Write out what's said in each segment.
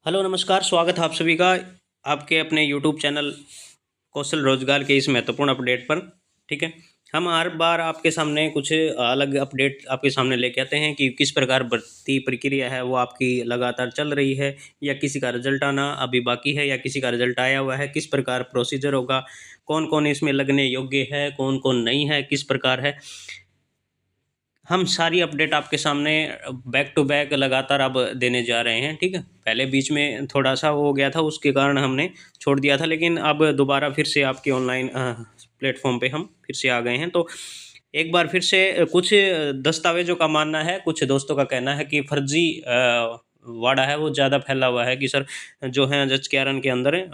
Hello नमस्कार, स्वागत है आप सभी का आपके अपने यूट्यूब चैनल कौशल रोजगार के इस महत्वपूर्ण अपडेट पर। ठीक है, हम हर बार आपके सामने कुछ अलग अपडेट आपके सामने लेके आते हैं कि किस प्रकार भर्ती प्रक्रिया है वो आपकी लगातार चल रही है या किसी का रिजल्ट आना अभी बाकी है या किसी का रिजल्ट आया हुआ है, किस प्रकार प्रोसीजर होगा, कौन कौन इसमें लगने योग्य है, कौन कौन नहीं है, किस प्रकार है। हम सारी अपडेट आपके सामने बैक टू बैक लगातार अब देने जा रहे हैं। ठीक है, पहले बीच में थोड़ा सा वो हो गया था, उसके कारण हमने छोड़ दिया था, लेकिन अब दोबारा फिर से आपके ऑनलाइन प्लेटफॉर्म पे हम फिर से आ गए हैं। तो एक बार फिर से कुछ दस्तावेजों का मानना है, कुछ दोस्तों का कहना है कि फर्जी वाड़ा है वो ज़्यादा फैला हुआ है कि सर जो है जज क्यारन के अंदर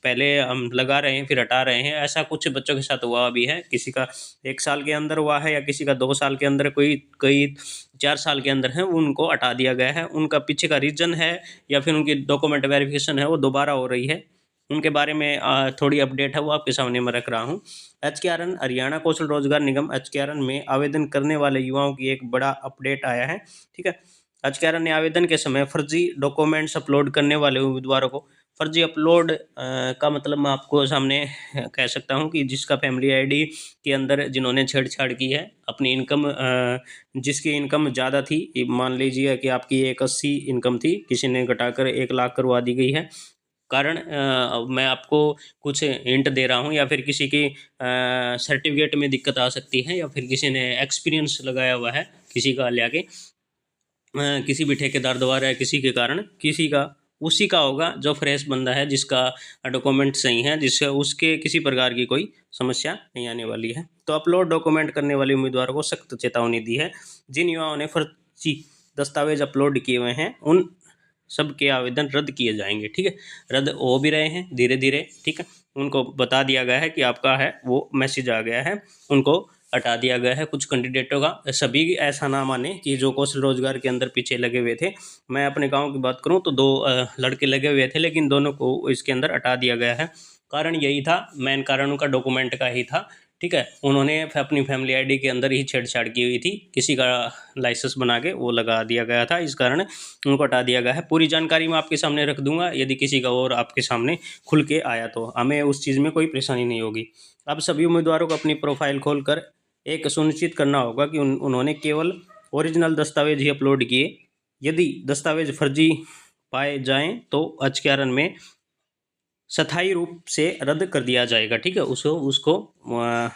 पहले हम लगा रहे हैं फिर हटा रहे हैं। ऐसा कुछ बच्चों के साथ हुआ भी है, किसी का 1 साल के अंदर हुआ है या किसी का 2 साल के अंदर, कोई कई 4 साल के अंदर है, उनको हटा दिया गया है। उनका पीछे का रीज़न है या फिर उनकी डॉक्यूमेंट वेरिफिकेशन है वो दोबारा हो रही है, उनके बारे में थोड़ी अपडेट है वो आपके सामने मैं रख रहा हूँ। एचकेआरएन हरियाणा कौशल रोजगार निगम एचकेआरएन में आवेदन करने वाले युवाओं की एक बड़ा अपडेट आया है। ठीक है, एचकेआरएन ने आवेदन के समय फर्जी डॉक्यूमेंट्स अपलोड करने वाले उम्मीदवारों को, फर्जी अपलोड का मतलब मैं आपको सामने कह सकता हूँ कि जिसका फैमिली आईडी के अंदर जिन्होंने छेड़छाड़ की है, अपनी इनकम जिसकी इनकम ज़्यादा थी, मान लीजिए कि आपकी 180 इनकम थी, किसी ने घटाकर 1 लाख करवा दी गई है। कारण मैं आपको कुछ हिंट दे रहा हूँ या फिर किसी की सर्टिफिकेट में दिक्कत आ सकती है या फिर किसी ने एक्सपीरियंस लगाया हुआ है किसी का ले आके, किसी भी ठेकेदार द्वारा या किसी के कारण, किसी का उसी का होगा जो फ्रेश बंदा है जिसका डॉक्यूमेंट सही है, जिससे उसके किसी प्रकार की कोई समस्या नहीं आने वाली है। तो अपलोड डॉक्यूमेंट करने वाले उम्मीदवारों को सख्त चेतावनी दी है। जिन युवाओं ने फर्जी दस्तावेज अपलोड किए हुए हैं उन सबके आवेदन रद्द किए जाएंगे। ठीक है, रद्द हो भी रहे हैं धीरे धीरे। ठीक है, उनको बता दिया गया है कि आपका है वो मैसेज आ गया है, उनको हटा दिया गया है कुछ कैंडिडेटों का। सभी ऐसा ना माने कि जो कौशल रोजगार के अंदर पीछे लगे हुए थे। मैं अपने गांव की बात करूं तो 2 लड़के लगे हुए थे, लेकिन दोनों को इसके अंदर हटा दिया गया है। कारण यही था, मेन कारण उनका डॉक्यूमेंट का ही था। ठीक है, उन्होंने अपनी फैमिली आईडी के अंदर ही छेड़छाड़ की हुई थी, किसी का लाइसेंस बना के वो लगा दिया गया था, इस कारण उनको हटा दिया गया है। पूरी जानकारी मैं आपके सामने रख दूंगा, यदि किसी का और आपके सामने खुल के आया तो हमें उस चीज़ में कोई परेशानी नहीं होगी। अब सभी उम्मीदवारों को अपनी प्रोफाइल खोलकर एक सुनिश्चित करना होगा कि उन्होंने केवल ओरिजिनल दस्तावेज ही अपलोड किए। यदि दस्तावेज फर्जी पाए जाएं तो एचकेआरएन में स्थायी रूप से रद्द कर दिया जाएगा। ठीक है, उसको उसको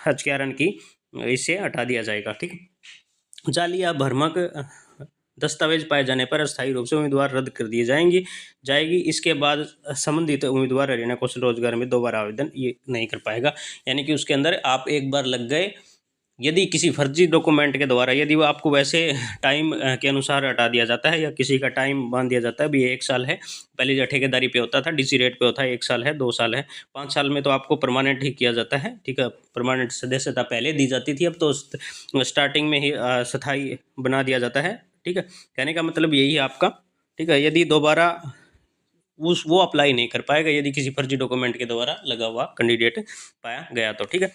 एचकेआरएन की इससे हटा दिया जाएगा। ठीक है, जाली या भ्रामक दस्तावेज पाए जाने पर अस्थायी रूप से उम्मीदवार रद्द कर दिए जाएगी। इसके बाद संबंधित उम्मीदवार हरियाणा कौशल रोजगार में दोबारा आवेदन ये नहीं कर पाएगा। यानी कि उसके अंदर आप एक बार लग गए, यदि किसी फर्जी डॉक्यूमेंट के द्वारा, यदि वो आपको वैसे टाइम के अनुसार हटा दिया जाता है या किसी का टाइम बांध दिया जाता है, अभी 1 साल है, पहले जो ठेकेदारी पे होता था डीसी रेट पे होता है, 1 साल है, 2 साल है, 5 साल में तो आपको परमानेंट ही किया जाता है। ठीक है, परमानेंट सदस्यता पहले दी जाती थी, अब तो स्टार्टिंग में ही स्थायी बना दिया जाता है। ठीक है, कहने का मतलब यही है आपका। ठीक है, यदि दोबारा वो अप्लाई नहीं कर पाएगा यदि किसी फर्जी डॉक्यूमेंट के द्वारा लगा हुआ कैंडिडेट पाया गया तो। ठीक है,